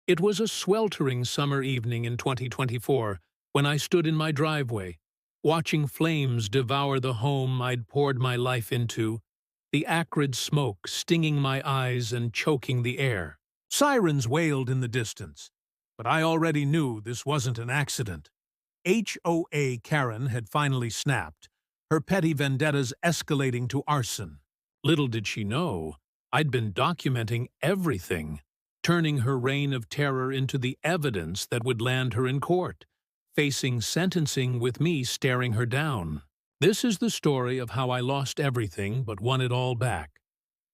It was a sweltering summer evening in 2024 when I stood in my driveway, watching flames devour the home I'd poured my life into, the acrid smoke stinging my eyes and choking the air. Sirens wailed in the distance, but I already knew this wasn't an accident. HOA Karen had finally snapped, her petty vendettas escalating to arson. Little did she know, I'd been documenting everything, turning her reign of terror into the evidence that would land her in court, facing sentencing with me staring her down. This is the story of how I lost everything but won it all back.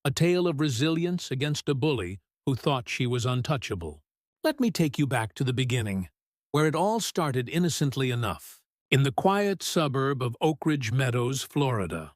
A tale of resilience against a bully who thought she was untouchable. Let me take you back to the beginning, where it all started innocently enough, in the quiet suburb of Oak Ridge Meadows, Florida.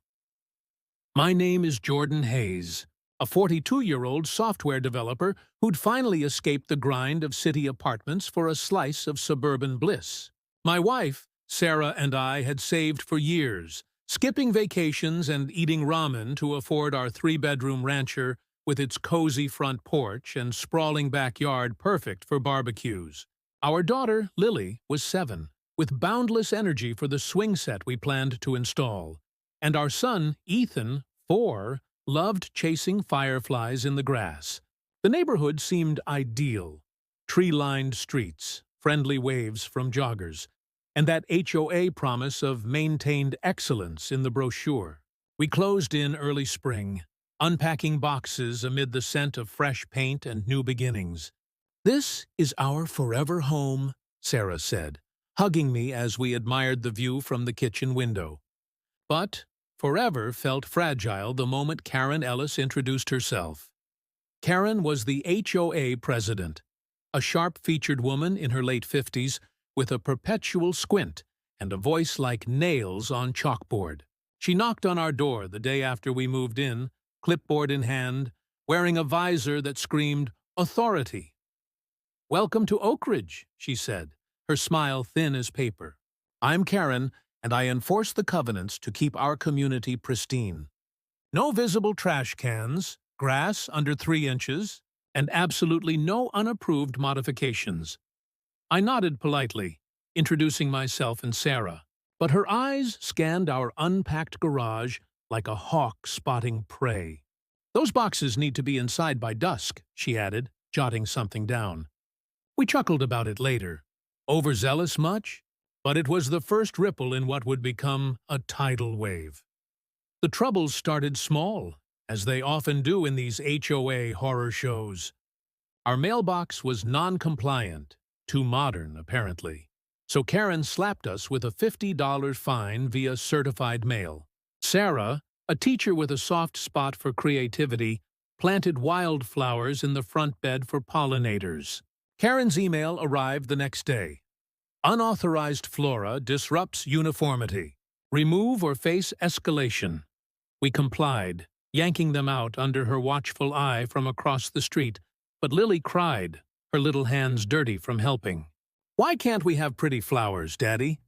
My name is Jordan Hayes, a 42-year-old software developer who'd finally escaped the grind of city apartments for a slice of suburban bliss. My wife, Sarah, and I had saved for years, skipping vacations and eating ramen to afford our 3-bedroom rancher with its cozy front porch and sprawling backyard perfect for barbecues. Our daughter, Lily, was 7, with boundless energy for the swing set we planned to install, and our son, Ethan, 4, loved chasing fireflies in the grass. The neighborhood seemed ideal. Tree-lined streets, friendly waves from joggers, and that HOA promise of maintained excellence in the brochure. We closed in early spring, unpacking boxes amid the scent of fresh paint and new beginnings. "This is our forever home," Sarah said, hugging me as we admired the view from the kitchen window. But forever felt fragile the moment Karen Ellis introduced herself. Karen was the HOA president, a sharp-featured woman in her late 50s with a perpetual squint and a voice like nails on chalkboard. She knocked on our door the day after we moved in, clipboard in hand, wearing a visor that screamed, "Authority." "Welcome to Oak Ridge," she said, her smile thin as paper. "I'm Karen, and I enforce the covenants to keep our community pristine. No visible trash cans, grass under 3 inches, and absolutely no unapproved modifications." I nodded politely, introducing myself and Sarah, but her eyes scanned our unpacked garage like a hawk spotting prey. "Those boxes need to be inside by dusk," she added, jotting something down. We chuckled about it later. Overzealous much? But it was the first ripple in what would become a tidal wave. The troubles started small, as they often do in these HOA horror shows. Our mailbox was non-compliant, too modern, apparently. So Karen slapped us with a $50 fine via certified mail. Sarah, a teacher with a soft spot for creativity, planted wildflowers in the front bed for pollinators. Karen's email arrived the next day. "Unauthorized flora disrupts uniformity. Remove or face escalation." We complied, yanking them out under her watchful eye from across the street, but Lily cried, her little hands dirty from helping. "Why can't we have pretty flowers, Daddy?"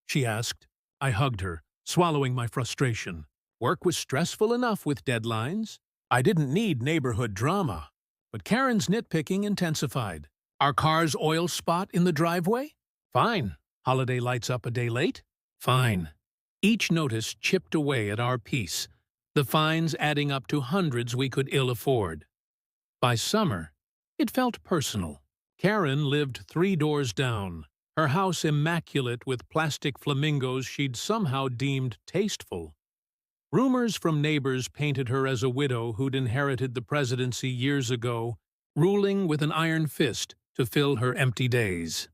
she asked. I hugged her, swallowing my frustration. Work was stressful enough with deadlines. I didn't need neighborhood drama. But Karen's nitpicking intensified. "Our car's oil spot in the driveway? Fine. Holiday lights up a day late? Fine." Each notice chipped away at our peace, the fines adding up to hundreds we could ill afford. By summer, it felt personal. Karen lived 3 doors down, her house immaculate with plastic flamingos she'd somehow deemed tasteful. Rumors from neighbors painted her as a widow who'd inherited the presidency years ago, ruling with an iron fist to fill her empty days.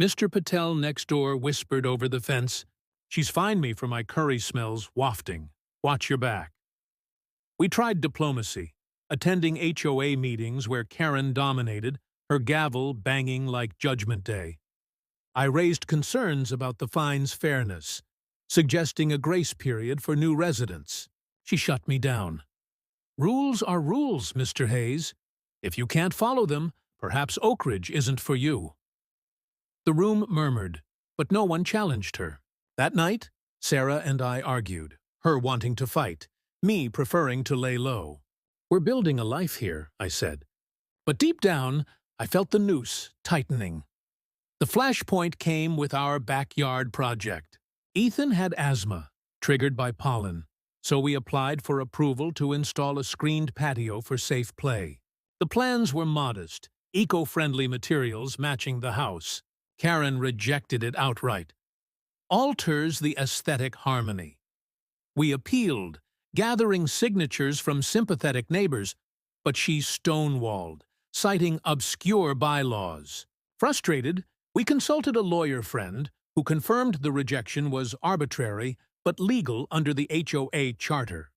Mr. Patel next door whispered over the fence, "She's fined me for my curry smells wafting. Watch your back." We tried diplomacy, attending HOA meetings where Karen dominated, her gavel banging like Judgment Day. I raised concerns about the fine's fairness, suggesting a grace period for new residents. She shut me down. "Rules are rules, Mr. Hayes. If you can't follow them, perhaps Oak Ridge isn't for you." The room murmured, but no one challenged her. That night, Sarah and I argued, her wanting to fight, me preferring to lay low. "We're building a life here," I said. "But deep down, I felt the noose tightening. The flashpoint came with our backyard project. Ethan had asthma, triggered by pollen, so we applied for approval to install a screened patio for safe play. The plans were modest, eco-friendly materials matching the house. Karen rejected it outright. Alters the aesthetic harmony. We appealed, gathering signatures from sympathetic neighbors, but she stonewalled, citing obscure bylaws. Frustrated, we consulted a lawyer friend who confirmed the rejection was arbitrary but legal under the HOA charter.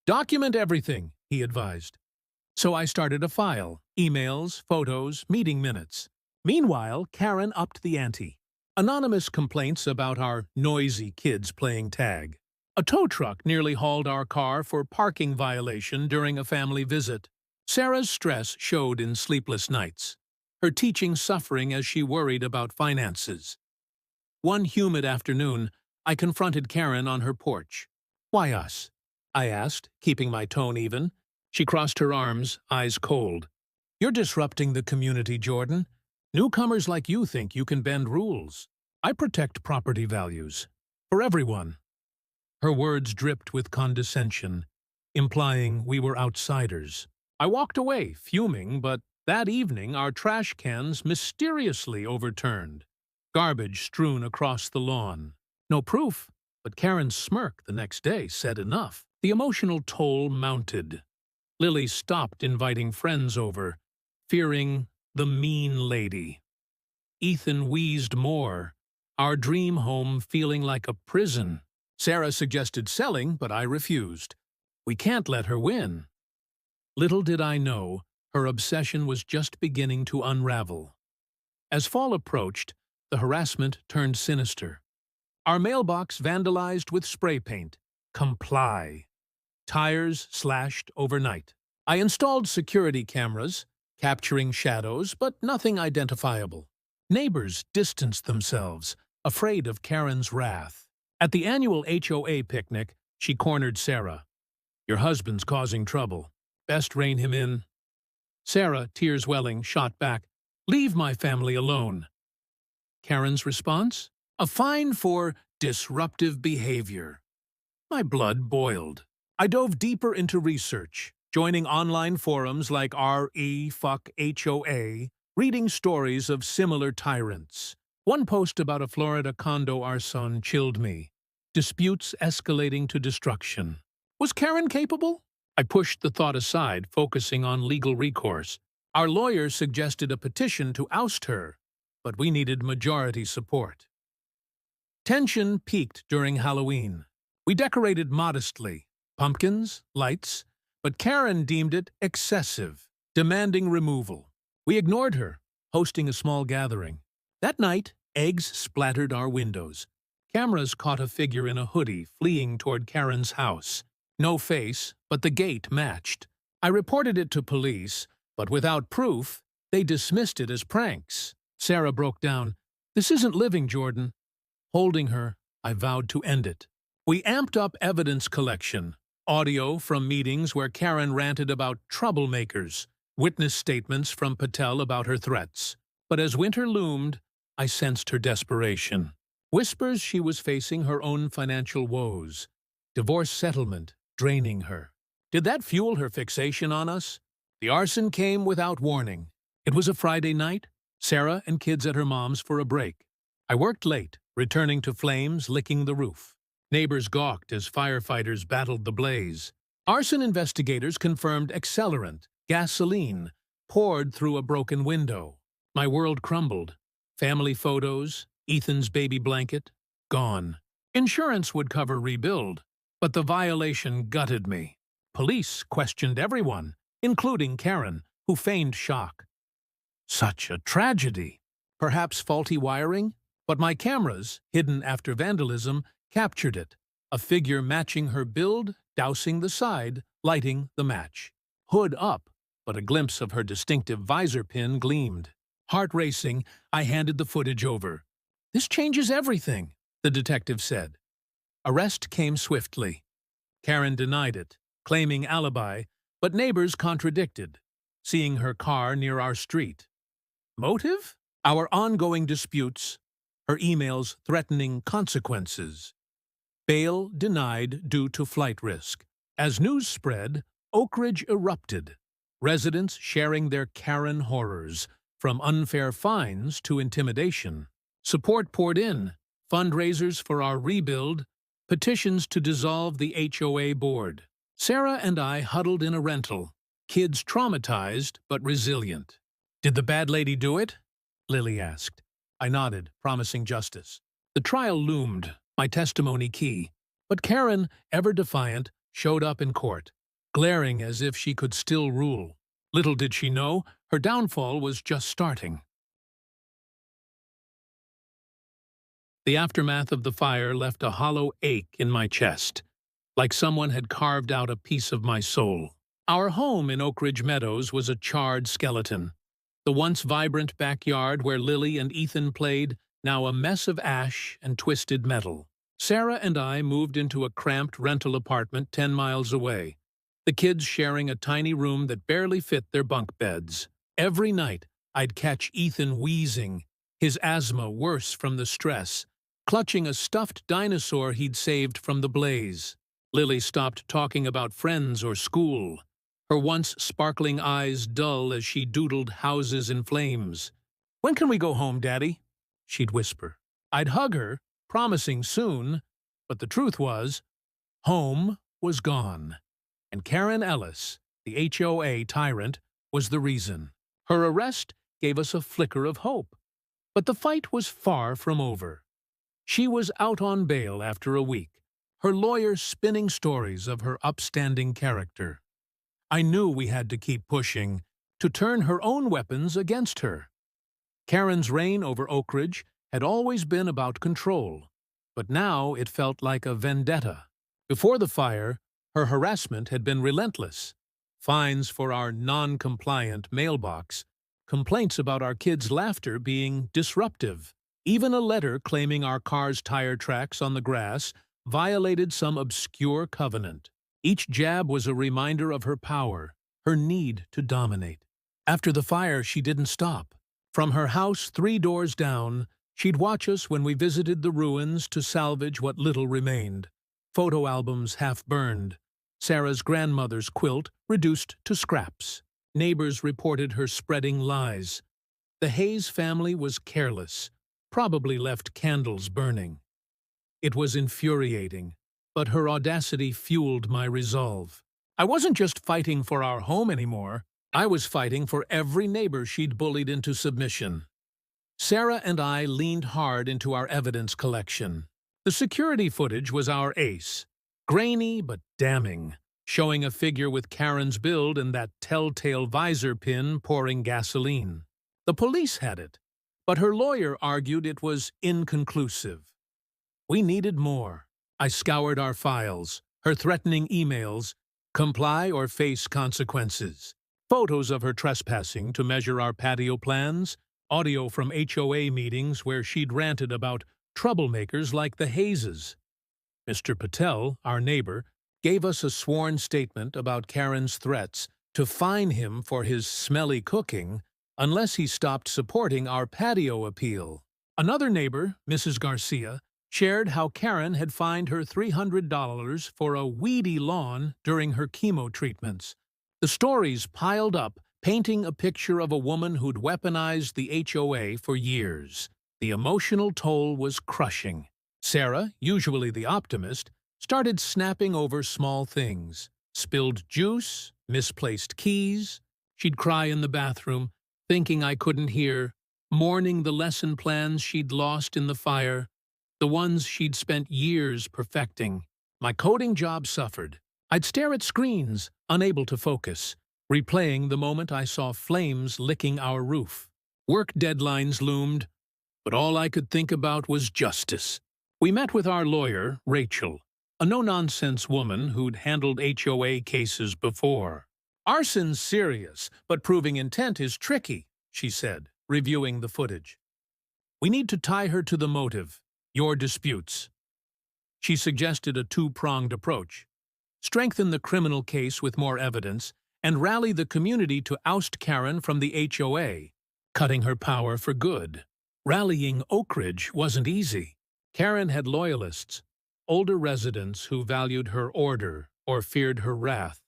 Document everything, he advised. So I started a file, emails, photos, meeting minutes. Meanwhile, Karen upped the ante. Anonymous complaints about our noisy kids playing tag. A tow truck nearly hauled our car for parking violation during a family visit. Sarah's stress showed in sleepless nights, her teaching suffering as she worried about finances. One humid afternoon, I confronted Karen on her porch. "Why us?" I asked, keeping my tone even. She crossed her arms, eyes cold. "You're disrupting the community, Jordan. Newcomers like you think you can bend rules. I protect property values. For everyone." Her words dripped with condescension, implying we were outsiders. I walked away, fuming, but that evening our trash cans mysteriously overturned. Garbage strewn across the lawn. No proof, but Karen's smirk the next day said enough. The emotional toll mounted. Lily stopped inviting friends over, fearing the mean lady. Ethan wheezed more, our dream home feeling like a prison. Sarah suggested selling, but I refused. We can't let her win. Little did I know, her obsession was just beginning to unravel. As fall approached, the harassment turned sinister. Our mailbox vandalized with spray paint. Comply. Tires slashed overnight. I installed security cameras, capturing shadows, but nothing identifiable. Neighbors distanced themselves, afraid of Karen's wrath. At the annual HOA picnic, she cornered Sarah. "Your husband's causing trouble. Best rein him in." Sarah, tears welling, shot back, "Leave my family alone." Karen's response? A fine for disruptive behavior. My blood boiled. I dove deeper into research, joining online forums like RE/HOA, reading stories of similar tyrants. One post about a Florida condo Arson chilled me. Disputes escalating to destruction. Was Karen capable? I pushed the thought aside, focusing on legal recourse. Our lawyer suggested a petition to oust her, but we needed majority support. Tension peaked during Halloween. We decorated modestly, pumpkins, lights, but Karen deemed it excessive, demanding removal. We ignored her, hosting a small gathering. That night, eggs splattered our windows. Cameras caught a figure in a hoodie fleeing toward Karen's house. No face, but the gait matched. I reported it to police, but without proof, they dismissed it as pranks. Sarah broke down. "This isn't living, Jordan." Holding her, I vowed to end it. We amped up evidence collection, audio from meetings where Karen ranted about troublemakers, witness statements from Patel about her threats. But as winter loomed, I sensed her desperation. Whispers she was facing her own financial woes. Divorce settlement, draining her. Did that fuel her fixation on us? The arson came without warning. It was a Friday night, Sarah and kids at her mom's for a break. I worked late, returning to flames licking the roof. Neighbors gawked as firefighters battled the blaze. Arson investigators confirmed accelerant, gasoline, poured through a broken window. My world crumbled. Family photos, Ethan's baby blanket, gone. Insurance would cover rebuild, but the violation gutted me. Police questioned everyone, including Karen, who feigned shock. Such a tragedy. Perhaps faulty wiring? But my cameras, hidden after vandalism, captured it. A figure matching her build, dousing the side, lighting the match. Hood up, but a glimpse of her distinctive visor pin gleamed. Heart racing, I handed the footage over. "This changes everything," the detective said. Arrest came swiftly. Karen denied it, claiming alibi, but neighbors contradicted, seeing her car near our street. Motive? Our ongoing disputes, her emails threatening consequences. Bail denied due to flight risk. As news spread, Oak Ridge erupted, residents sharing their Karen horrors, from unfair fines to intimidation. Support poured in, fundraisers for our rebuild, petitions to dissolve the HOA board. Sarah and I huddled in a rental, kids traumatized but resilient. "Did the bad lady do it?" Lily asked. I nodded, promising justice. The trial loomed, my testimony key. But Karen, ever defiant, showed up in court, glaring as if she could still rule. Little did she know, her downfall was just starting. The aftermath of the fire left a hollow ache in my chest, like someone had carved out a piece of my soul. Our home in Oak Ridge Meadows was a charred skeleton. The once vibrant backyard where Lily and Ethan played, now a mess of ash and twisted metal. Sarah and I moved into a cramped rental apartment 10 miles away, the kids sharing a tiny room that barely fit their bunk beds. Every night, I'd catch Ethan wheezing, his asthma worse from the stress, clutching a stuffed dinosaur he'd saved from the blaze. Lily stopped talking about friends or school, her once sparkling eyes dull as she doodled houses in flames. "When can we go home, Daddy?" she'd whisper. I'd hug her, promising soon, but the truth was, home was gone. And Karen Ellis, the HOA tyrant, was the reason. Her arrest gave us a flicker of hope. But the fight was far from over. She was out on bail after a week, her lawyer spinning stories of her upstanding character. I knew we had to keep pushing, to turn her own weapons against her. Karen's reign over Oak Ridge had always been about control, but now it felt like a vendetta. Before the fire, her harassment had been relentless. Fines for our non-compliant mailbox, complaints about our kids' laughter being disruptive. Even a letter claiming our car's tire tracks on the grass violated some obscure covenant. Each jab was a reminder of her power, her need to dominate. After the fire, she didn't stop. From her house 3 doors down, she'd watch us when we visited the ruins to salvage what little remained. Photo albums half-burned, Sarah's grandmother's quilt reduced to scraps. Neighbors reported her spreading lies. The Hayes family was careless, probably left candles burning. It was infuriating, but her audacity fueled my resolve. I wasn't just fighting for our home anymore. I was fighting for every neighbor she'd bullied into submission. Sarah and I leaned hard into our evidence collection. The security footage was our ace. Grainy but damning, showing a figure with Karen's build and that telltale visor pin pouring gasoline. The police had it, but her lawyer argued it was inconclusive. We needed more. I scoured our files, her threatening emails, comply or face consequences. Photos of her trespassing to measure our patio plans, audio from HOA meetings where she'd ranted about troublemakers like the Hayeses. Mr. Patel, our neighbor, gave us a sworn statement about Karen's threats to fine him for his smelly cooking unless he stopped supporting our patio appeal. Another neighbor, Mrs. Garcia, shared how Karen had fined her $300 for a weedy lawn during her chemo treatments. The stories piled up, painting a picture of a woman who'd weaponized the HOA for years. The emotional toll was crushing. Sarah, usually the optimist, started snapping over small things. Spilled juice, misplaced keys. She'd cry in the bathroom, thinking I couldn't hear, mourning the lesson plans she'd lost in the fire, the ones she'd spent years perfecting. My coding job suffered. I'd stare at screens, unable to focus, replaying the moment I saw flames licking our roof. Work deadlines loomed, but all I could think about was justice. We met with our lawyer, Rachel, a no-nonsense woman who'd handled HOA cases before. "Arson's serious, but proving intent is tricky," she said, reviewing the footage. "We need to tie her to the motive, your disputes." She suggested a 2-pronged approach. Strengthen the criminal case with more evidence, and rally the community to oust Karen from the HOA. cutting her power for good. Rallying Oak Ridge wasn't easy. Karen had loyalists, older residents who valued her order or feared her wrath.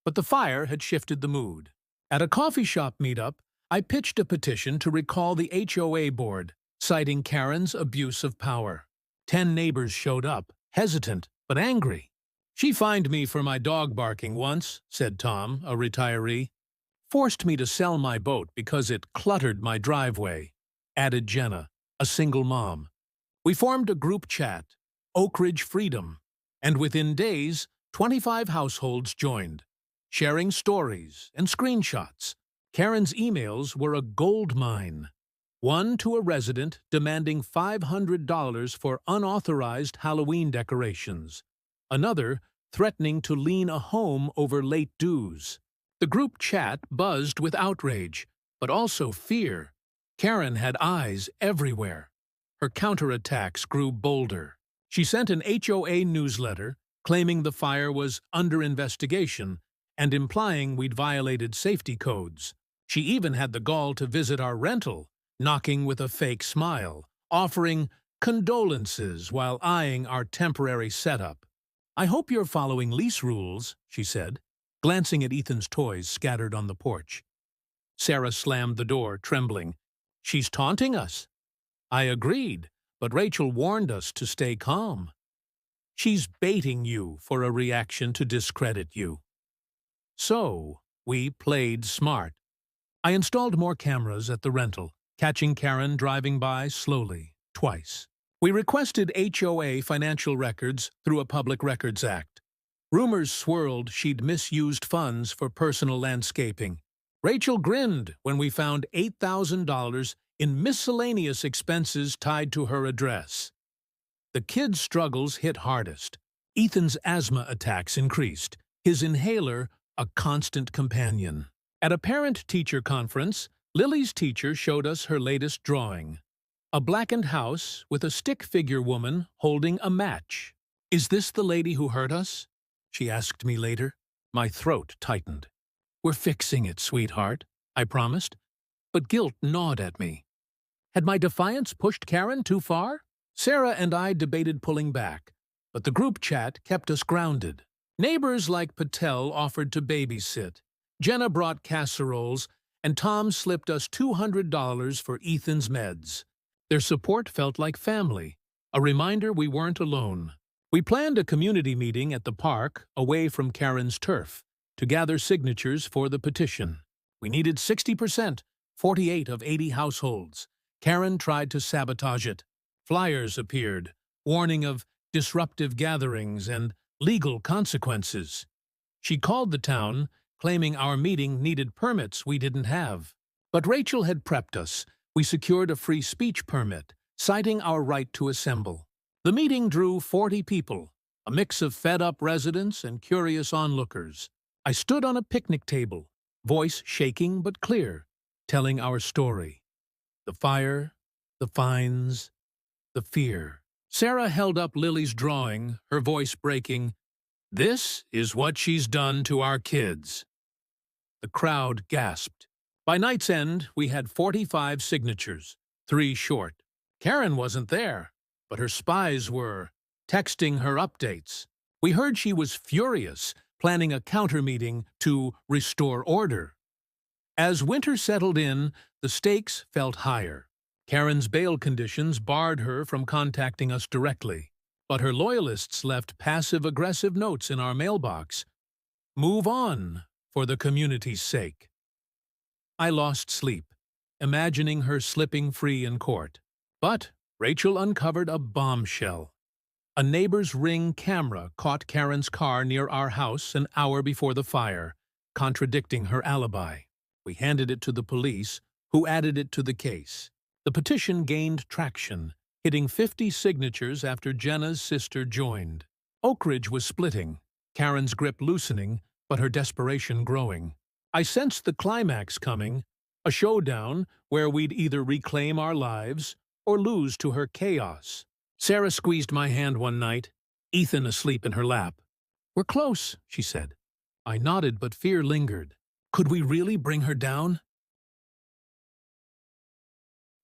But the fire had shifted the mood. At a coffee shop meetup, I pitched a petition to recall the HOA board, citing Karen's abuse of power. 10 neighbors showed up, hesitant but angry. "She fined me for my dog barking once," said Tom, a retiree. "Forced me to sell my boat because it cluttered my driveway," added Jenna, a single mom. We formed a group chat, Oak Ridge Freedom, and within days, 25 households joined, sharing stories and screenshots. Karen's emails were a gold mine. One to a resident demanding $500 for unauthorized Halloween decorations. Another threatening to lien a home over late dues. The group chat buzzed with outrage, but also fear. Karen had eyes everywhere. Her counterattacks grew bolder. She sent an HOA newsletter claiming the fire was under investigation and implying we'd violated safety codes. She even had the gall to visit our rental, knocking with a fake smile, offering condolences while eyeing our temporary setup. "I hope you're following lease rules," she said, glancing at Ethan's toys scattered on the porch. Sarah slammed the door, trembling. "She's taunting us." I agreed, but Rachel warned us to stay calm. "She's baiting you for a reaction to discredit you." So, we played smart. I installed more cameras at the rental, catching Karen driving by slowly, twice. We requested HOA financial records through a Public Records Act. Rumors swirled she'd misused funds for personal landscaping. Rachel grinned when we found $8,000 in miscellaneous expenses tied to her address. The kids' struggles hit hardest. Ethan's asthma attacks increased, his inhaler a constant companion. At a parent-teacher conference, Lily's teacher showed us her latest drawing. A blackened house with a stick figure woman holding a match. "Is this the lady who hurt us?" she asked me later. My throat tightened. "We're fixing it, sweetheart," I promised, but guilt gnawed at me. Had my defiance pushed Karen too far? Sarah and I debated pulling back, but the group chat kept us grounded. Neighbors like Patel offered to babysit. Jenna brought casseroles, and Tom slipped us $200 for Ethan's meds. Their support felt like family, a reminder we weren't alone. We planned a community meeting at the park, away from Karen's turf, to gather signatures for the petition. We needed 60%, 48 of 80 households. Karen tried to sabotage it. Flyers appeared, warning of disruptive gatherings and legal consequences. She called the town, claiming our meeting needed permits we didn't have. But Rachel had prepped us. We secured a free speech permit, citing our right to assemble. The meeting drew 40 people, a mix of fed-up residents and curious onlookers. I stood on a picnic table, voice shaking but clear, telling our story. The fire, the fines, the fear. Sarah held up Lily's drawing, her voice breaking. "This is what she's done to our kids." The crowd gasped. By night's end, we had 45 signatures, 3 short. Karen wasn't there, but her spies were, texting her updates. We heard she was furious, planning a counter-meeting to restore order. As winter settled in, the stakes felt higher. Karen's bail conditions barred her from contacting us directly, but her loyalists left passive-aggressive notes in our mailbox. "Move on, for the community's sake." I lost sleep, imagining her slipping free in court. But Rachel uncovered a bombshell. A neighbor's Ring camera caught Karen's car near our house an hour before the fire, contradicting her alibi. We handed it to the police, who added it to the case. The petition gained traction, hitting 50 signatures after Jenna's sister joined. Oak Ridge was splitting, Karen's grip loosening, but her desperation growing. I sensed the climax coming, a showdown where we'd either reclaim our lives or lose to her chaos. Sarah squeezed my hand one night, Ethan asleep in her lap. "We're close," she said. I nodded, but fear lingered. Could we really bring her down?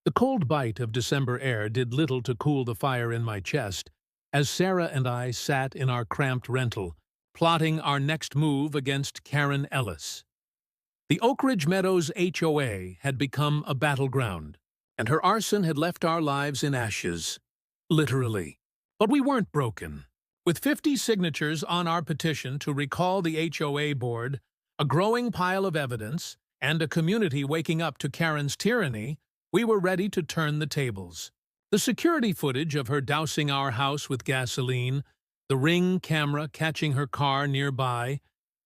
The cold bite of December air did little to cool the fire in my chest as Sarah and I sat in our cramped rental, plotting our next move against Karen Ellis. The Oak Ridge Meadows HOA had become a battleground, and her arson had left our lives in ashes. Literally. But we weren't broken. With 50 signatures on our petition to recall the HOA board, a growing pile of evidence, and a community waking up to Karen's tyranny, we were ready to turn the tables. The security footage of her dousing our house with gasoline, the Ring camera catching her car nearby,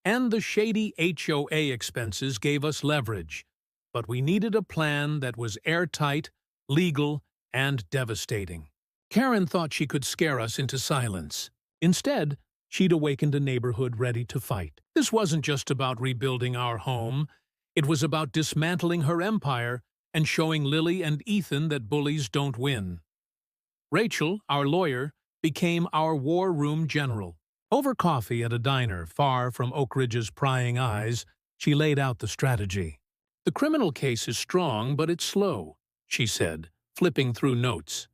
and the shady HOA expenses gave us leverage. But we needed a plan that was airtight, legal, and devastating. Karen thought she could scare us into silence. Instead, she'd awakened a neighborhood ready to fight. This wasn't just about rebuilding our home. It was about dismantling her empire and showing Lily and Ethan that bullies don't win. Rachel, our lawyer, became our war room general. Over coffee at a diner far from Oak Ridge's prying eyes, she laid out the strategy. "The criminal case is strong, but it's slow," she said, flipping through notes.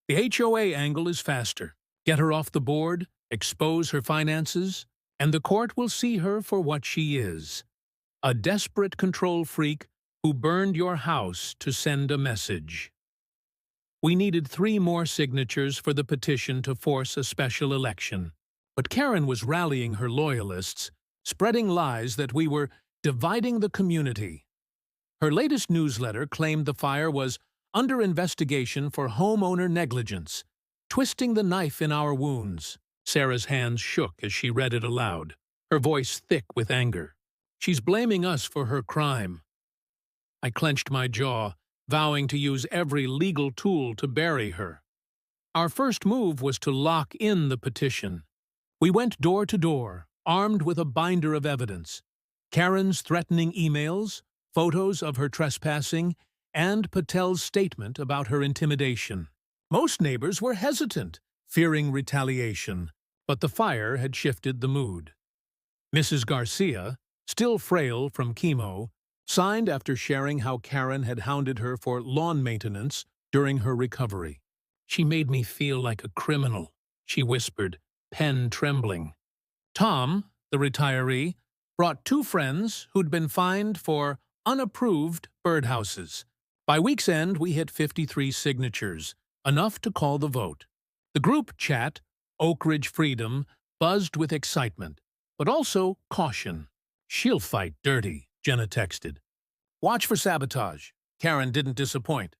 "The HOA angle is faster. Get her off the board, expose her finances, and the court will see her for what she is. A desperate control freak who burned your house to send a message." We needed 3 more signatures for the petition to force a special election. But Karen was rallying her loyalists, spreading lies that we were dividing the community. Her latest newsletter claimed the fire was under investigation for homeowner negligence, twisting the knife in our wounds. Sarah's hands shook as she read it aloud, her voice thick with anger. "She's blaming us for her crime." I clenched my jaw, vowing to use every legal tool to bury her. Our first move was to lock in the petition. We went door to door, armed with a binder of evidence. Karen's threatening emails, photos of her trespassing, and Patel's statement about her intimidation. Most neighbors were hesitant, fearing retaliation, but the fire had shifted the mood. Mrs. Garcia, still frail from chemo, signed after sharing how Karen had hounded her for lawn maintenance during her recovery. "She made me feel like a criminal," she whispered, pen trembling. Tom, the retiree, brought 2 friends who'd been fined for unapproved birdhouses. By week's end, we hit 53 signatures, enough to call the vote. The group chat, Oak Ridge Freedom, buzzed with excitement, but also caution. "She'll fight dirty," Jenna texted. "Watch for sabotage." Karen didn't disappoint.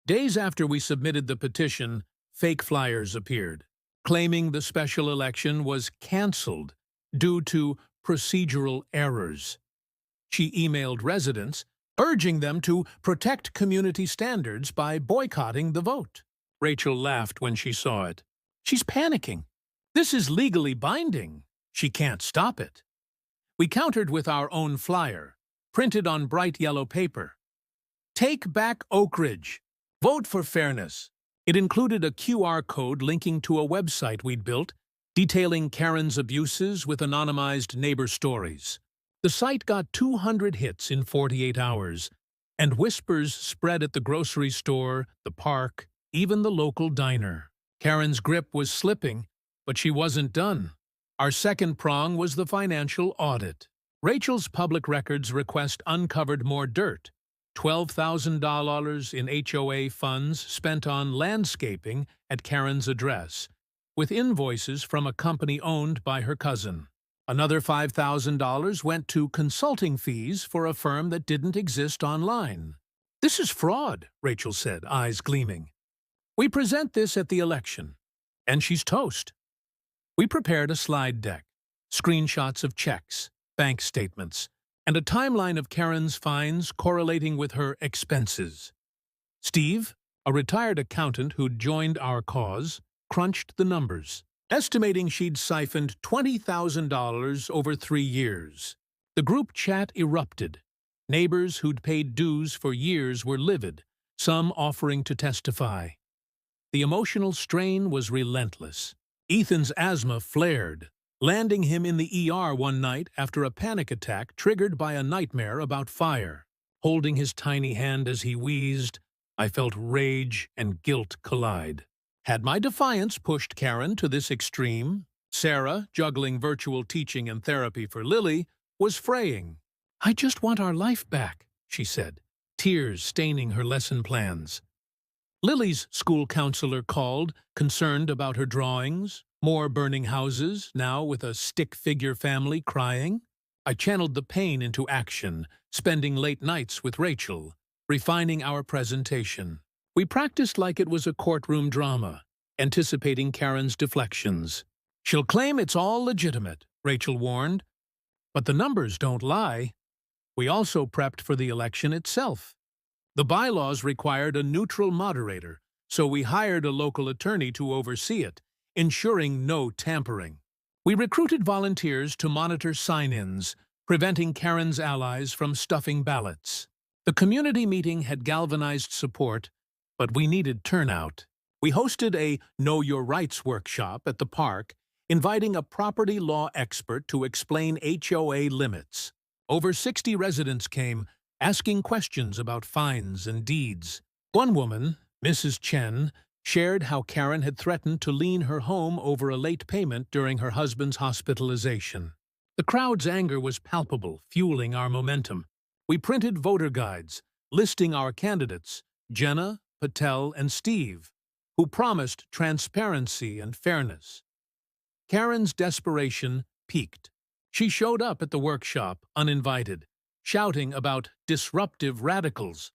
Days after we submitted the petition, fake flyers appeared, claiming the special election was cancelled due to procedural errors. She emailed residents, urging them to protect community standards by boycotting the vote. Rachel laughed when she saw it. "She's panicking. This is legally binding. She can't stop it." We countered with our own flyer, printed on bright yellow paper. "Take back Oak Ridge. Vote for fairness." It included a QR code linking to a website we'd built, detailing Karen's abuses with anonymized neighbor stories. The site got 200 hits in 48 hours, and whispers spread at the grocery store, the park, even the local diner. Karen's grip was slipping, but she wasn't done. Our second prong was the financial audit. Rachel's public records request uncovered more dirt. $12,000 in HOA funds spent on landscaping at Karen's address, with invoices from a company owned by her cousin. Another $5,000 went to consulting fees for a firm that didn't exist online. "This is fraud," Rachel said, eyes gleaming. "We present this at the election, and she's toast." We prepared a slide deck, screenshots of checks, bank statements, and a timeline of Karen's fines correlating with her expenses. Steve, a retired accountant who'd joined our cause, crunched the numbers, estimating she'd siphoned $20,000 over 3 years. The group chat erupted. Neighbors who'd paid dues for years were livid, some offering to testify. The emotional strain was relentless. Ethan's asthma flared, landing him in the ER one night after a panic attack triggered by a nightmare about fire. Holding his tiny hand as he wheezed, I felt rage and guilt collide. Had my defiance pushed Karen to this extreme? Sarah, juggling virtual teaching and therapy for Lily, was fraying. "I just want our life back," she said, tears staining her lesson plans. Lily's school counselor called, concerned about her drawings, more burning houses, now with a stick-figure family crying. I channeled the pain into action, spending late nights with Rachel, refining our presentation. We practiced like it was a courtroom drama, anticipating Karen's deflections. "She'll claim it's all legitimate," Rachel warned. "But the numbers don't lie." We also prepped for the election itself. The bylaws required a neutral moderator, so we hired a local attorney to oversee it, ensuring no tampering. We recruited volunteers to monitor sign-ins, preventing Karen's allies from stuffing ballots. The community meeting had galvanized support, but we needed turnout. We hosted a Know Your Rights workshop at the park, inviting a property law expert to explain HOA limits. Over 60 residents came, asking questions about fines and deeds. One woman, Mrs. Chen, shared how Karen had threatened to lien her home over a late payment during her husband's hospitalization. The crowd's anger was palpable, fueling our momentum. We printed voter guides, listing our candidates, Jenna, Patel, and Steve, who promised transparency and fairness. Karen's desperation peaked. She showed up at the workshop, uninvited, shouting about disruptive radicals.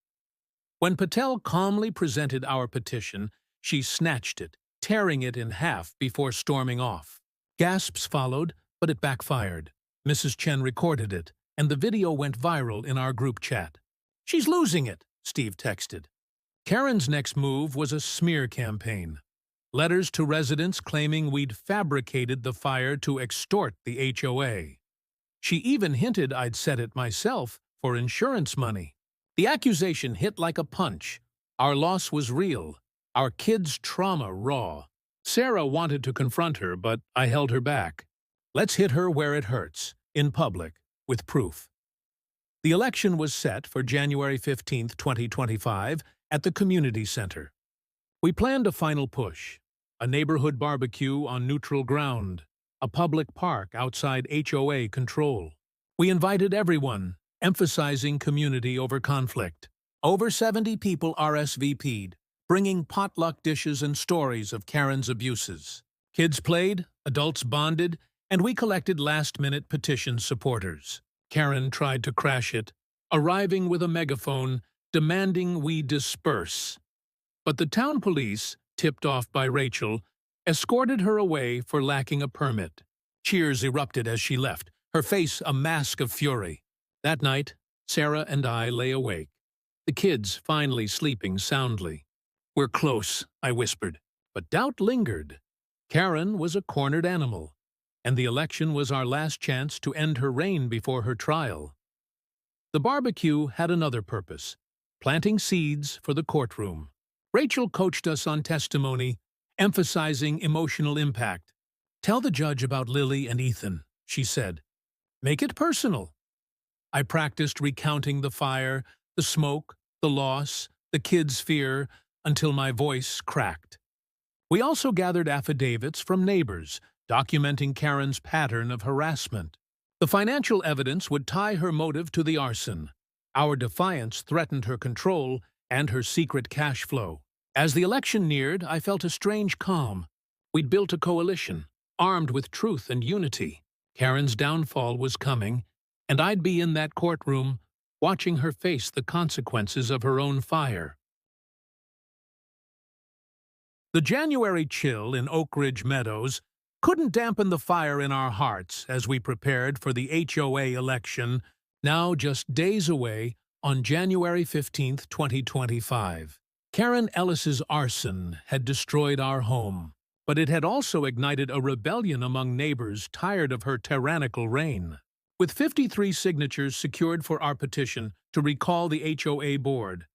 When Patel calmly presented our petition, she snatched it, tearing it in half before storming off. Gasps followed, but it backfired. Mrs. Chen recorded it, and the video went viral in our group chat. "She's losing it," Steve texted. Karen's next move was a smear campaign. Letters to residents claiming we'd fabricated the fire to extort the HOA. She even hinted I'd set it myself for insurance money. The accusation hit like a punch. Our loss was real, our kids' trauma raw. Sarah wanted to confront her, but I held her back. Let's hit her where it hurts, in public, with proof. The election was set for January 15, 2025, at the community center. We planned a final push, a neighborhood barbecue on neutral ground, a public park outside HOA control. We invited everyone, emphasizing community over conflict. Over 70 people RSVP'd, bringing potluck dishes and stories of Karen's abuses. Kids played, adults bonded, and we collected last-minute petition supporters. Karen tried to crash it, arriving with a megaphone, demanding we disperse. But the town police, tipped off by Rachel, escorted her away for lacking a permit. Cheers erupted as she left, her face a mask of fury. That night, Sarah and I lay awake, the kids finally sleeping soundly. "We're close," I whispered, but doubt lingered. Karen was a cornered animal, and the election was our last chance to end her reign before her trial. The barbecue had another purpose, planting seeds for the courtroom. Rachel coached us on testimony, emphasizing emotional impact. "Tell the judge about Lily and Ethan," she said. "Make it personal." I practiced recounting the fire, the smoke, the loss, the kids' fear, until my voice cracked. We also gathered affidavits from neighbors, documenting Karen's pattern of harassment. The financial evidence would tie her motive to the arson. Our defiance threatened her control and her secret cash flow. As the election neared, I felt a strange calm. We'd built a coalition, armed with truth and unity. Karen's downfall was coming, and I'd be in that courtroom, watching her face the consequences of her own fire. The January chill in Oak Ridge Meadows couldn't dampen the fire in our hearts as we prepared for the HOA election, now just days away, on January 15, 2025. Karen Ellis's arson had destroyed our home, but it had also ignited a rebellion among neighbors tired of her tyrannical reign. With 53 signatures secured for our petition to recall the HOA board,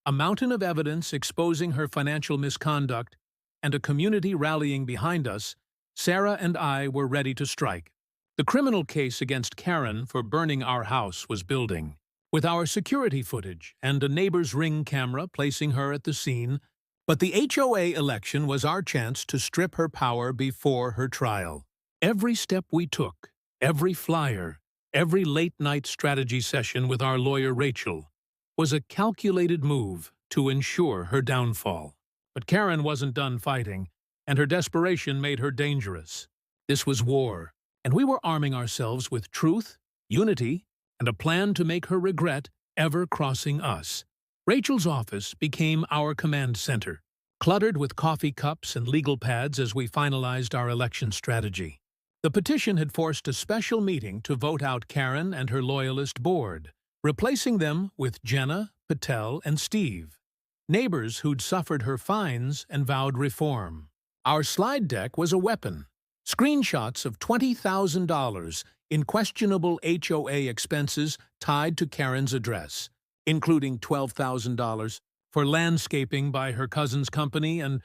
a mountain of evidence exposing her financial misconduct, and a community rallying behind us, Sarah and I were ready to strike. The criminal case against Karen for burning our house was building. with our security footage and a neighbor's Ring camera placing her at the scene, but the HOA election was our chance to strip her power before her trial. Every step we took, every flyer, every late-night strategy session with our lawyer Rachel, was a calculated move to ensure her downfall. But Karen wasn't done fighting, and her desperation made her dangerous. This was war, and we were arming ourselves with truth, unity, and a plan to make her regret ever crossing us. Rachel's office became our command center, cluttered with coffee cups and legal pads as we finalized our election strategy. The petition had forced a special meeting to vote out Karen and her loyalist board, replacing them with Jenna, Patel, and Steve, neighbors who'd suffered her fines and vowed reform. Our slide deck was a weapon. Screenshots of $20,000 in questionable HOA expenses tied to Karen's address, including $12,000 for landscaping by her cousin's company and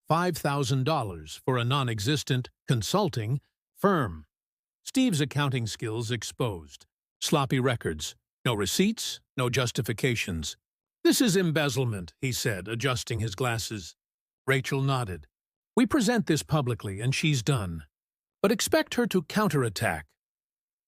$5,000 for a non-existent consulting firm. Steve's accounting skills exposed. Sloppy records. No receipts, no justifications. "This is embezzlement," he said, adjusting his glasses. Rachel nodded. "We present this publicly, and she's done. But expect her to counterattack."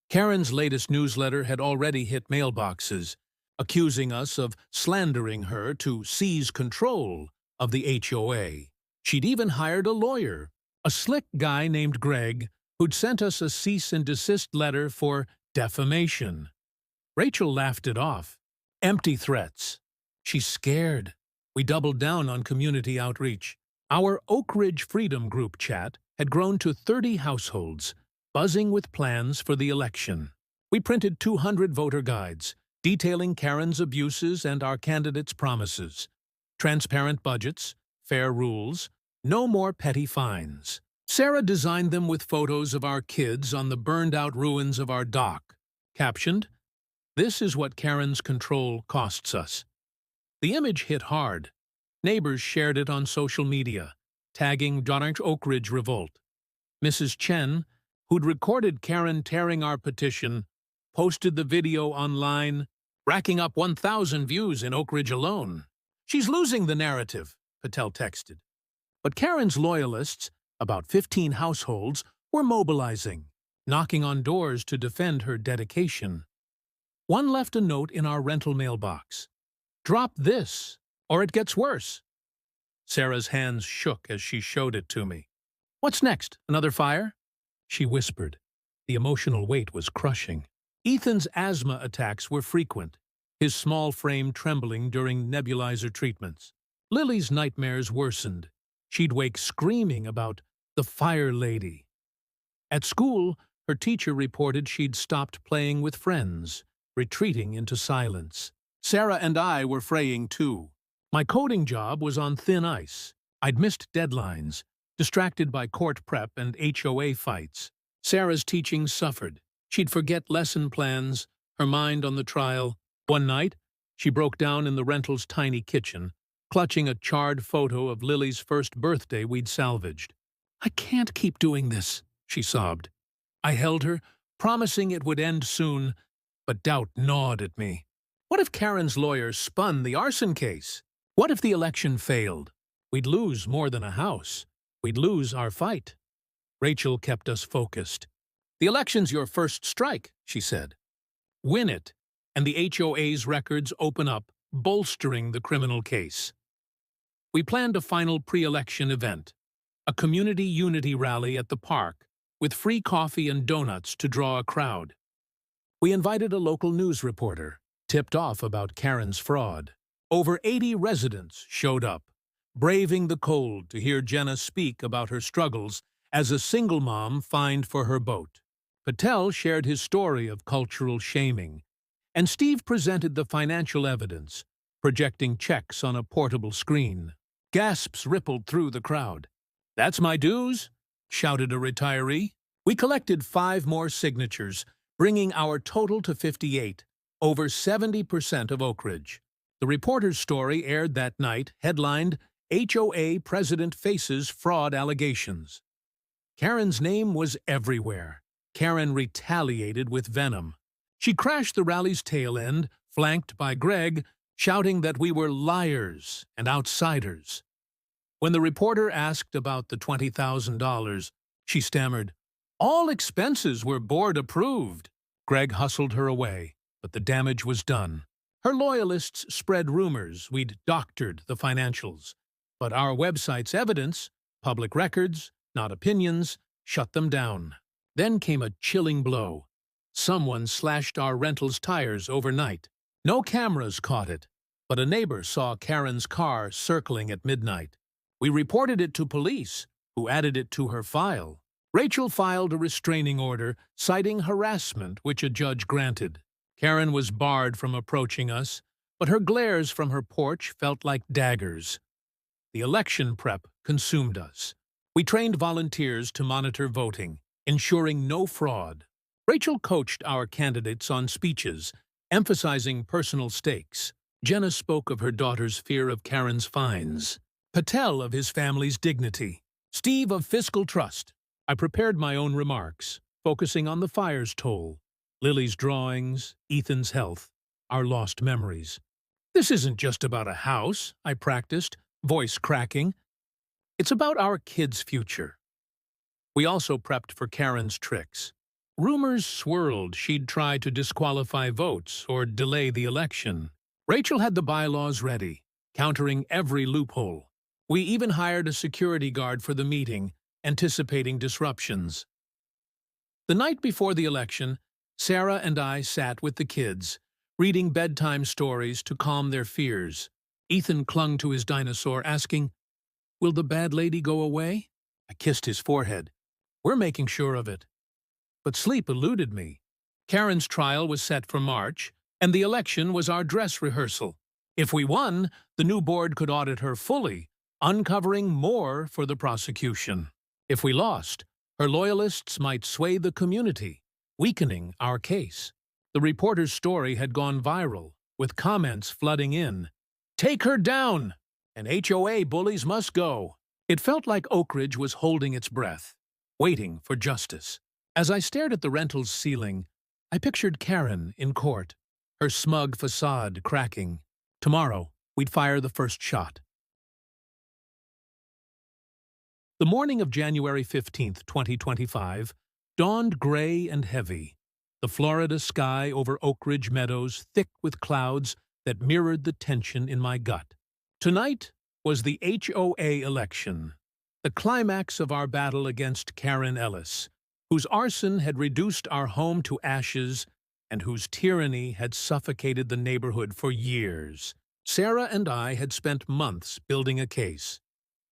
Karen's latest newsletter had already hit mailboxes, accusing us of slandering her to seize control of the HOA. She'd even hired a lawyer, a slick guy named Greg, who'd sent us a cease and desist letter for defamation. Rachel laughed it off. Empty threats. She's scared. We doubled down on community outreach. Our Oak Ridge Freedom Group chat had grown to 30 households, buzzing with plans for the election. We printed 200 voter guides, detailing Karen's abuses and our candidates' promises. Transparent budgets, fair rules, no more petty fines. Sarah designed them with photos of our kids on the burned-out ruins of our dock, captioned, "This is what Karen's control costs us." The image hit hard. Neighbors shared it on social media, tagging Oak Ridge Revolt. Mrs. Chen, who'd recorded Karen tearing our petition, posted the video online, racking up 1,000 views in Oak Ridge alone. "She's losing the narrative," Patel texted. But Karen's loyalists, about 15 households, were mobilizing, knocking on doors to defend her dedication. One left a note in our rental mailbox. "Drop this, or it gets worse." Sarah's hands shook as she showed it to me. "What's next? Another fire?" She whispered. The emotional weight was crushing. Ethan's asthma attacks were frequent, his small frame trembling during nebulizer treatments. Lily's nightmares worsened. She'd wake screaming about the fire lady. At school, her teacher reported she'd stopped playing with friends, retreating into silence. Sarah and I were fraying too. My coding job was on thin ice. I'd missed deadlines, distracted by court prep and HOA fights. Sarah's teaching suffered. She'd forget lesson plans, her mind on the trial. One night, she broke down in the rental's tiny kitchen, clutching a charred photo of Lily's first birthday we'd salvaged. "I can't keep doing this," she sobbed. I held her, promising it would end soon, but doubt gnawed at me. What if Karen's lawyer spun the arson case? What if the election failed? We'd lose more than a house. We'd lose our fight. Rachel kept us focused. "The election's your first strike," she said. "Win it, and the HOA's records open up, bolstering the criminal case." We planned a final pre-election event, a community unity rally at the park, with free coffee and donuts to draw a crowd. We invited a local news reporter, tipped off about Karen's fraud. Over 80 residents showed up, braving the cold to hear Jenna speak about her struggles as a single mom fined for her boat. Patel shared his story of cultural shaming, and Steve presented the financial evidence, projecting checks on a portable screen. Gasps rippled through the crowd. "That's my dues," shouted a retiree. We collected 5 more signatures, bringing our total to 58, over 70% of Oak Ridge. The reporter's story aired that night, headlined, "HOA President Faces Fraud Allegations." Karen's name was everywhere. Karen retaliated with venom. She crashed the rally's tail end, flanked by Greg, shouting that we were liars and outsiders. When the reporter asked about the $20,000, she stammered, "All expenses were board approved." Greg hustled her away, but the damage was done. Her loyalists spread rumors we'd doctored the financials, but our website's evidence, public records, not opinions, shut them down. Then came a chilling blow. Someone slashed our rental's tires overnight. No cameras caught it, but a neighbor saw Karen's car circling at midnight. We reported it to police, who added it to her file. Rachel filed a restraining order, citing harassment, which a judge granted. Karen was barred from approaching us, but her glares from her porch felt like daggers. The election prep consumed us. We trained volunteers to monitor voting, ensuring no fraud. Rachel coached our candidates on speeches, emphasizing personal stakes. Jenna spoke of her daughter's fear of Karen's fines. Patel of his family's dignity. Steve of fiscal trust. I prepared my own remarks, focusing on the fire's toll, Lily's drawings, Ethan's health, our lost memories. This isn't just about a house, I practiced, voice cracking. It's about our kids' future. We also prepped for Karen's tricks. Rumors swirled she'd try to disqualify votes or delay the election. Rachel had the bylaws ready, countering every loophole. We even hired a security guard for the meeting, anticipating disruptions. The night before the election, Sarah and I sat with the kids, reading bedtime stories to calm their fears. Ethan clung to his dinosaur, asking, "Will the bad lady go away?" I kissed his forehead. "We're making sure of it." But sleep eluded me. Karen's trial was set for March, and the election was our dress rehearsal. If we won, the new board could audit her fully, uncovering more for the prosecution. If we lost, her loyalists might sway the community, weakening our case. The reporter's story had gone viral, with comments flooding in. "Take her down! And HOA bullies must go." It felt like Oak Ridge was holding its breath, waiting for justice. As I stared at the rental's ceiling, I pictured Karen in court, her smug facade cracking. Tomorrow, we'd fire the first shot. The morning of January 15th, 2025, dawned gray and heavy, the Florida sky over Oak Ridge Meadows thick with clouds that mirrored the tension in my gut. Tonight was the HOA election, the climax of our battle against Karen Ellis, whose arson had reduced our home to ashes and whose tyranny had suffocated the neighborhood for years. Sarah and I had spent months building a case.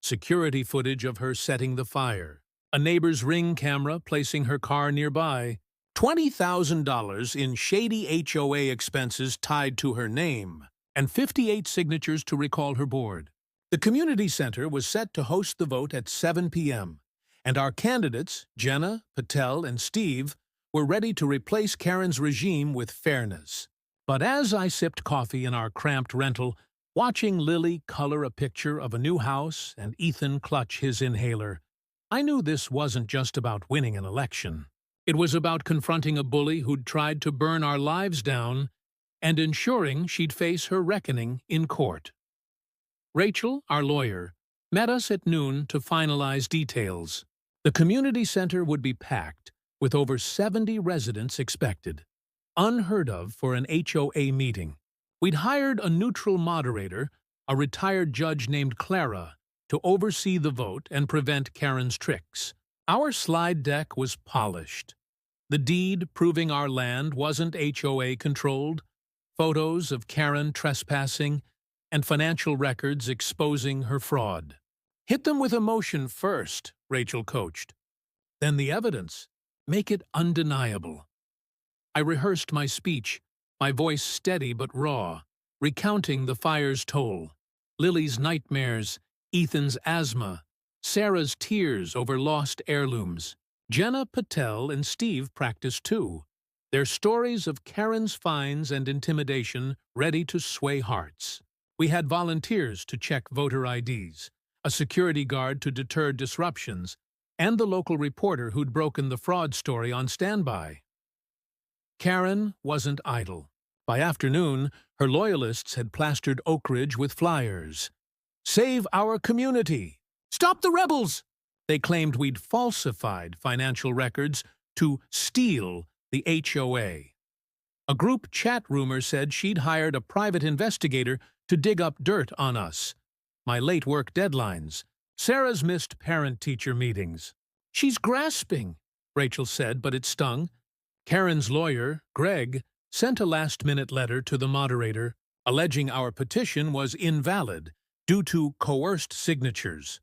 Security footage of her setting the fire, a neighbor's Ring camera placing her car nearby, $20,000 in shady HOA expenses tied to her name, and 58 signatures to recall her board. The community center was set to host the vote at 7 p.m., and our candidates, Jenna, Patel, and Steve, were ready to replace Karen's regime with fairness. But as I sipped coffee in our cramped rental, watching Lily color a picture of a new house and Ethan clutch his inhaler, I knew this wasn't just about winning an election. It was about confronting a bully who'd tried to burn our lives down and ensuring she'd face her reckoning in court. Rachel, our lawyer, met us at noon to finalize details. The community center would be packed, with over 70 residents expected. Unheard of for an HOA meeting. We'd hired a neutral moderator, a retired judge named Clara, to oversee the vote and prevent Karen's tricks. Our slide deck was polished. The deed proving our land wasn't HOA-controlled, photos of Karen trespassing, and financial records exposing her fraud. "Hit them with emotion first," Rachel coached. "Then the evidence. Make it undeniable." I rehearsed my speech, my voice steady but raw, recounting the fire's toll, Lily's nightmares, Ethan's asthma, Sarah's tears over lost heirlooms. Jenna, Patel, and Steve practiced too, their stories of Karen's fines and intimidation ready to sway hearts. We had volunteers to check voter IDs, a security guard to deter disruptions, and the local reporter who'd broken the fraud story on standby. Karen wasn't idle. By afternoon, her loyalists had plastered Oak Ridge with flyers. "Save our community! Stop the rebels!" They claimed we'd falsified financial records to steal the HOA. A group chat rumor said she'd hired a private investigator to dig up dirt on us. My late work deadlines. Sarah's missed parent-teacher meetings. "She's grasping," Rachel said, but it stung. Karen's lawyer, Greg, sent a last-minute letter to the moderator alleging our petition was invalid due to coerced signatures.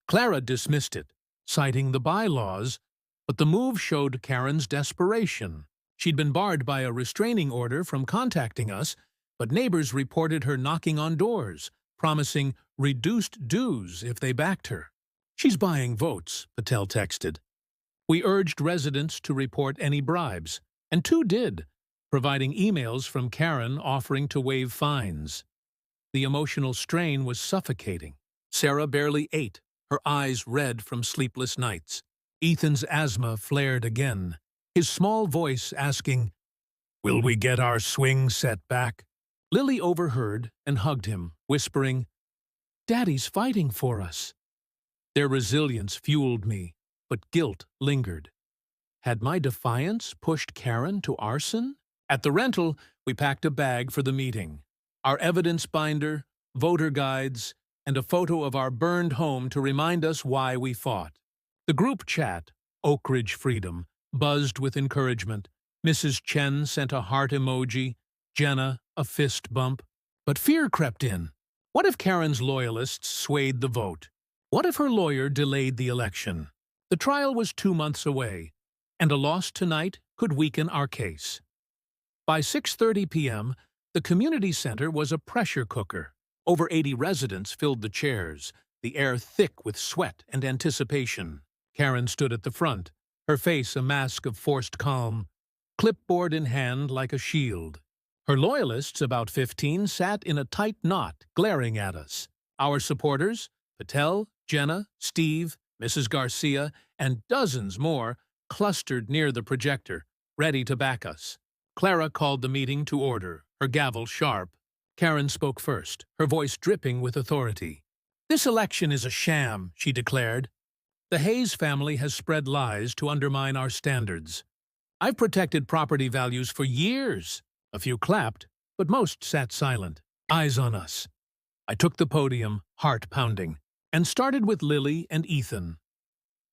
Clara dismissed it, citing the bylaws, but the move showed Karen's desperation. She'd been barred by a restraining order from contacting us, but neighbors reported her knocking on doors, promising reduced dues if they backed her. "She's buying votes," Patel texted. We urged residents to report any bribes, and 2 did, providing emails from Karen offering to waive fines. The emotional strain was suffocating. Sarah barely ate, her eyes red from sleepless nights. Ethan's asthma flared again, his small voice asking, "Will we get our swing set back?" Lily overheard and hugged him, whispering, "Daddy's fighting for us." Their resilience fueled me, but guilt lingered. Had my defiance pushed Karen to arson? At the rental, we packed a bag for the meeting. Our evidence binder, voter guides, and a photo of our burned home to remind us why we fought. The group chat, Oak Ridge Freedom, buzzed with encouragement. Mrs. Chen sent a heart emoji, Jenna a fist bump. But fear crept in. What if Karen's loyalists swayed the vote? What if her lawyer delayed the election? The trial was 2 months away, and a loss tonight could weaken our case. By 6:30 p.m., the community center was a pressure cooker. Over 80 residents filled the chairs, the air thick with sweat and anticipation. Karen stood at the front, her face a mask of forced calm, clipboard in hand like a shield. Her loyalists, about 15, sat in a tight knot, glaring at us. Our supporters, Patel, Jenna, Steve, Mrs. Garcia, and dozens more, clustered near the projector, ready to back us. Clara called the meeting to order, her gavel sharp. Karen spoke first, her voice dripping with authority. "This election is a sham," she declared. "The Hayes family has spread lies to undermine our standards. I've protected property values for years." A few clapped, but most sat silent, eyes on us. I took the podium, heart pounding, and started with Lily and Ethan.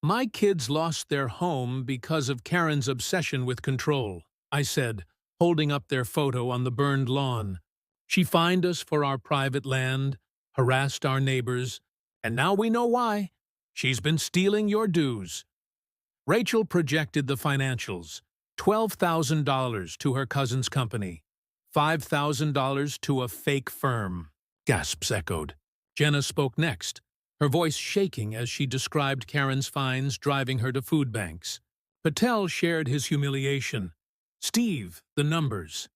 "My kids lost their home because of Karen's obsession with control," I said, holding up their photo on the burned lawn. "She fined us for our private land, harassed our neighbors, and now we know why. She's been stealing your dues." Rachel projected the financials. $12,000 to her cousin's company, $5,000 to a fake firm. Gasps echoed. Jenna spoke next, her voice shaking as she described Karen's fines driving her to food banks. Patel shared his humiliation. Steve, the numbers.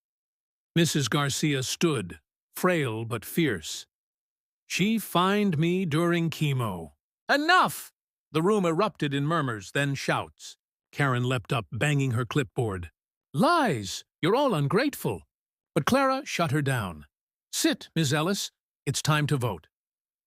Mrs. Garcia stood, frail but fierce. "She fined me during chemo." "Enough!" The room erupted in murmurs, then shouts. Karen leapt up, banging her clipboard. "Lies! You're all ungrateful." But Clara shut her down. "Sit, Ms. Ellis. It's time to vote."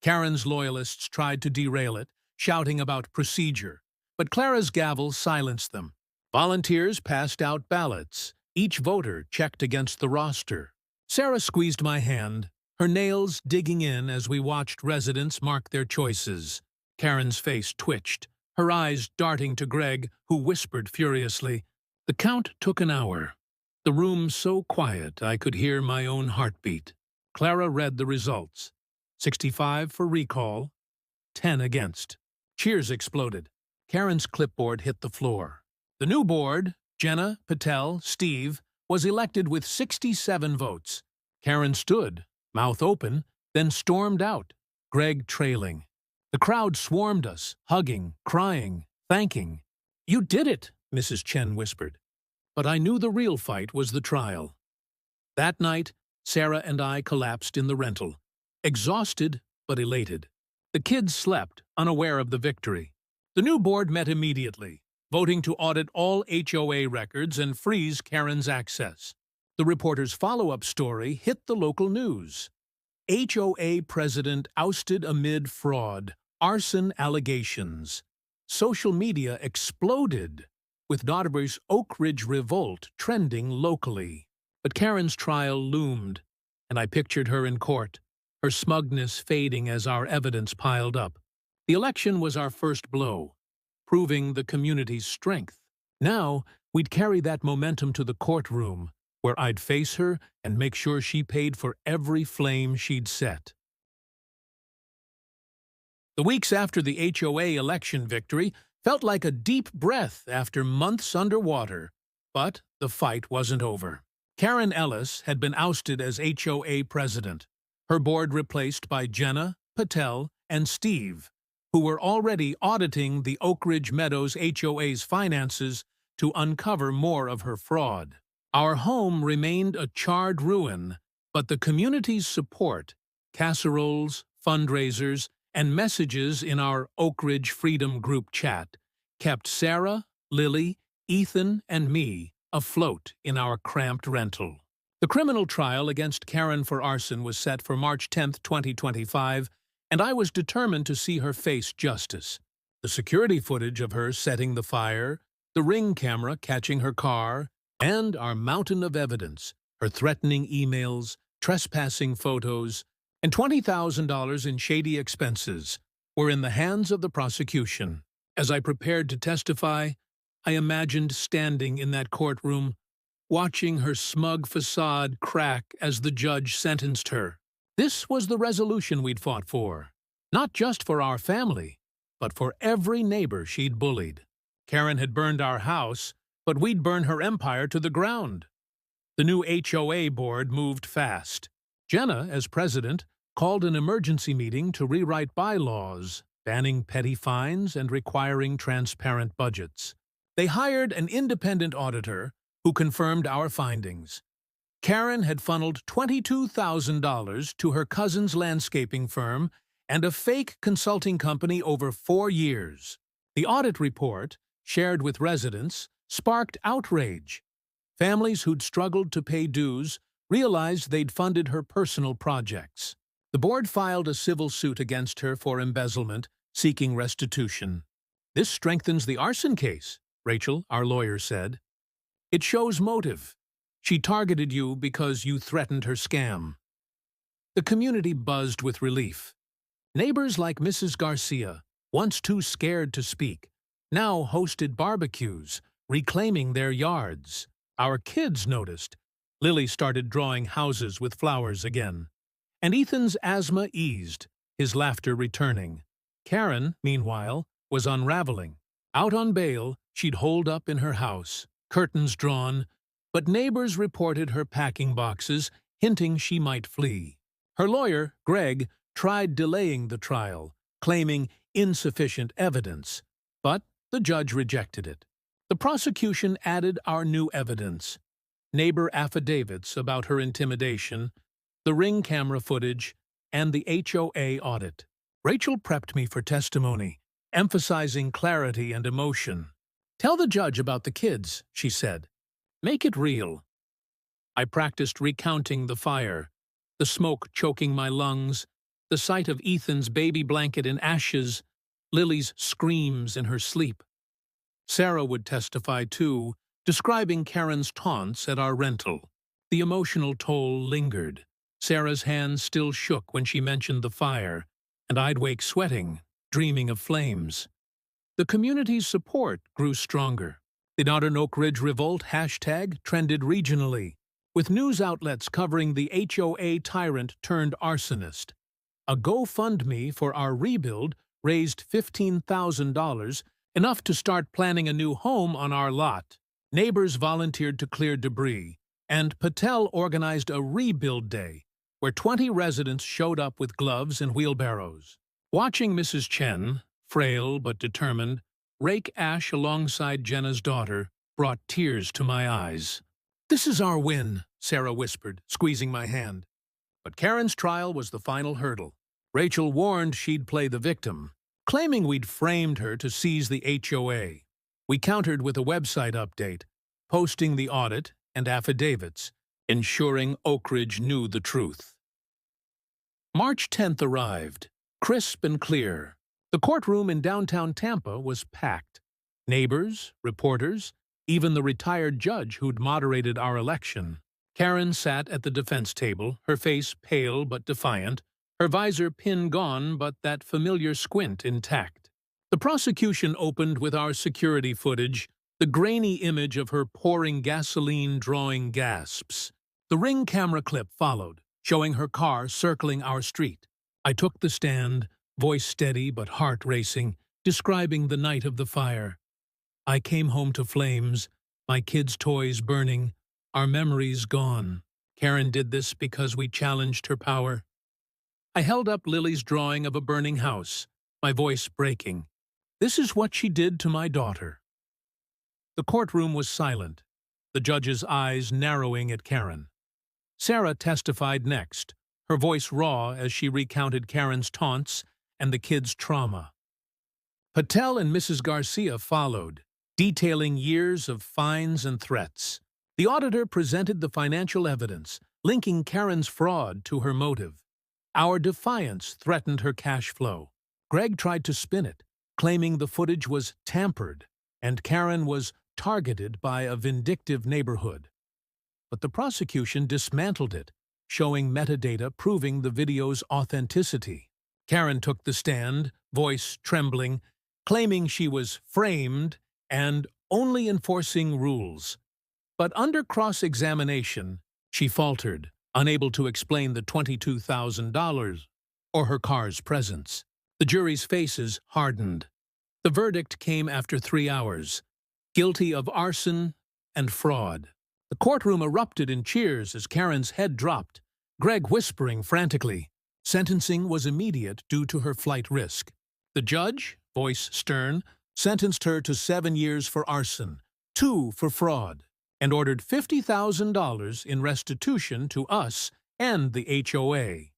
Karen's loyalists tried to derail it, shouting about procedure, but Clara's gavel silenced them. Volunteers passed out ballots, each voter checked against the roster. Sarah squeezed my hand, her nails digging in as we watched residents mark their choices. Karen's face twitched, her eyes darting to Greg, who whispered furiously. The count took an hour. The room so quiet I could hear my own heartbeat. Clara read the results. 65 for recall, 10 against. Cheers exploded. Karen's clipboard hit the floor. The new board, Jenna, Patel, Steve, was elected with 67 votes. Karen stood, mouth open, then stormed out, Greg trailing. The crowd swarmed us, hugging, crying, thanking. "You did it," Mrs. Chen whispered. But I knew the real fight was the trial. That night, Sarah and I collapsed in the rental, exhausted but elated. The kids slept, unaware of the victory. The new board met immediately, voting to audit all HOA records and freeze Karen's access. The reporter's follow-up story hit the local news. HOA president ousted amid fraud, arson allegations. Social media exploded, with Nottebour's Oak Ridge revolt trending locally. But Karen's trial loomed, and I pictured her in court, her smugness fading as our evidence piled up. The election was our first blow, proving the community's strength. Now, we'd carry that momentum to the courtroom, where I'd face her and make sure she paid for every flame she'd set. The weeks after the HOA election victory felt like a deep breath after months underwater. But the fight wasn't over. Karen Ellis had been ousted as HOA president, her board replaced by Jenna, Patel, and Steve, who were already auditing the Oak Ridge Meadows HOA's finances to uncover more of her fraud. Our home remained a charred ruin, but the community's support, casseroles, fundraisers, and messages in our Oak Ridge Freedom Group chat kept Sarah, Lily, Ethan, and me afloat in our cramped rental. The criminal trial against Karen for arson was set for March 10, 2025, and I was determined to see her face justice. The security footage of her setting the fire, the Ring camera catching her car, and our mountain of evidence, her threatening emails, trespassing photos, and $20,000 in shady expenses, were in the hands of the prosecution. As I prepared to testify, I imagined standing in that courtroom, watching her smug facade crack as the judge sentenced her. This was the resolution we'd fought for, not just for our family, but for every neighbor she'd bullied. Karen had burned our house, but we'd burn her empire to the ground. The new HOA board moved fast. Jenna, as president, called an emergency meeting to rewrite bylaws, banning petty fines and requiring transparent budgets. They hired an independent auditor who confirmed our findings. Karen had funneled $22,000 to her cousin's landscaping firm and a fake consulting company over 4 years. The audit report, shared with residents, sparked outrage. Families who'd struggled to pay dues realized they'd funded her personal projects. The board filed a civil suit against her for embezzlement, seeking restitution. "This strengthens the arson case," Rachel, our lawyer, said. "It shows motive. She targeted you because you threatened her scam." The community buzzed with relief. Neighbors like Mrs. Garcia, once too scared to speak, now hosted barbecues, reclaiming their yards. Our kids noticed. Lily started drawing houses with flowers again. And Ethan's asthma eased, his laughter returning. Karen, meanwhile, was unraveling. Out on bail, she'd holed up in her house, curtains drawn, but neighbors reported her packing boxes, hinting she might flee. Her lawyer, Greg, tried delaying the trial, claiming insufficient evidence, but the judge rejected it. The prosecution added our new evidence: neighbor affidavits about her intimidation, the Ring camera footage, and the HOA audit. Rachel prepped me for testimony, emphasizing clarity and emotion. "Tell the judge about the kids," she said. "Make it real." I practiced recounting the fire, the smoke choking my lungs, the sight of Ethan's baby blanket in ashes, Lily's screams in her sleep. Sarah would testify too, describing Karen's taunts at our rental. The emotional toll lingered. Sarah's hands still shook when she mentioned the fire, and I'd wake sweating, dreaming of flames. The community's support grew stronger. The Northern Oak Ridge Revolt hashtag trended regionally, with news outlets covering the HOA tyrant turned arsonist. A GoFundMe for our rebuild raised $15,000, enough to start planning a new home on our lot. Neighbors volunteered to clear debris, and Patel organized a rebuild day, where 20 residents showed up with gloves and wheelbarrows. Watching Mrs. Chen, frail but determined, rake ash alongside Jenna's daughter brought tears to my eyes. "This is our win," Sarah whispered, squeezing my hand. But Karen's trial was the final hurdle. Rachel warned she'd play the victim, claiming we'd framed her to seize the HOA. We countered with a website update, posting the audit and affidavits, ensuring Oak Ridge knew the truth. March 10th arrived, crisp and clear. The courtroom in downtown Tampa was packed. Neighbors, reporters, even the retired judge who'd moderated our election. Karen sat at the defense table, her face pale but defiant, her visor pin gone but that familiar squint intact. The prosecution opened with our security footage, the grainy image of her pouring gasoline drawing gasps. The Ring camera clip followed, showing her car circling our street. I took the stand, voice steady but heart racing, describing the night of the fire. I came home to flames, my kids' toys burning, our memories gone. Karen did this because we challenged her power. I held up Lily's drawing of a burning house, my voice breaking. This is what she did to my daughter. The courtroom was silent, the judge's eyes narrowing at Karen. Sarah testified next, her voice raw as she recounted Karen's taunts and the kids' trauma. Patel and Mrs. Garcia followed, detailing years of fines and threats. The auditor presented the financial evidence, linking Karen's fraud to her motive. Our defiance threatened her cash flow. Greg tried to spin it, claiming the footage was tampered, and Karen was targeted by a vindictive neighborhood. But the prosecution dismantled it, showing metadata proving the video's authenticity. Karen took the stand, voice trembling, claiming she was framed and only enforcing rules. But under cross-examination, she faltered, unable to explain the $22,000 or her car's presence. The jury's faces hardened. The verdict came after 3 hours, guilty of arson and fraud. The courtroom erupted in cheers as Karen's head dropped, Greg whispering frantically. Sentencing was immediate due to her flight risk. The judge, voice stern, sentenced her to 7 years for arson, 2 for fraud, and ordered $50,000 in restitution to us and the HOA.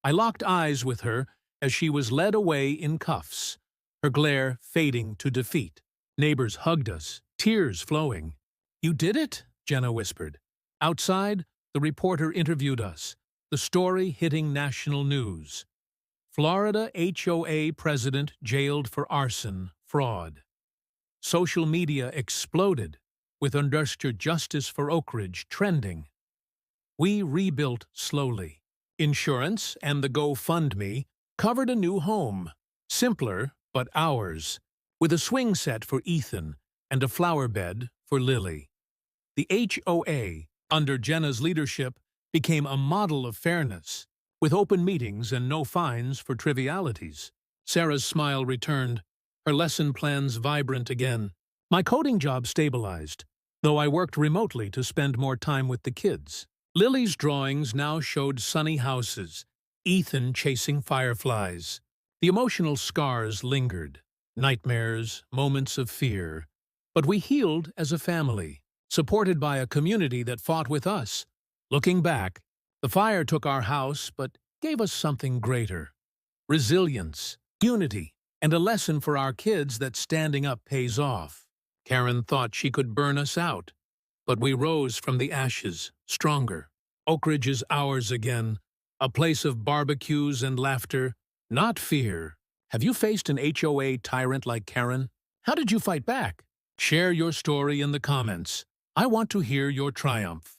I locked eyes with her as she was led away in cuffs, her glare fading to defeat. Neighbors hugged us, tears flowing. "You did it," Jenna whispered. Outside, the reporter interviewed us, the story hitting national news. Florida HOA president jailed for arson, fraud. Social media exploded, with "Understood Justice for Oak Ridge" trending. We rebuilt slowly. Insurance and the GoFundMe covered a new home, simpler but ours, with a swing set for Ethan and a flower bed for Lily. The HOA, under Jenna's leadership, became a model of fairness, with open meetings and no fines for trivialities. Sarah's smile returned, her lesson plans vibrant again. My coding job stabilized, though I worked remotely to spend more time with the kids. Lily's drawings now showed sunny houses, Ethan chasing fireflies. The emotional scars lingered, nightmares, moments of fear. But we healed as a family, supported by a community that fought with us. Looking back, the fire took our house but gave us something greater. Resilience, unity, and a lesson for our kids that standing up pays off. Karen thought she could burn us out, but we rose from the ashes, stronger. Oak Ridge is ours again, a place of barbecues and laughter, not fear. Have you faced an HOA tyrant like Karen? How did you fight back? Share your story in the comments. I want to hear your triumph.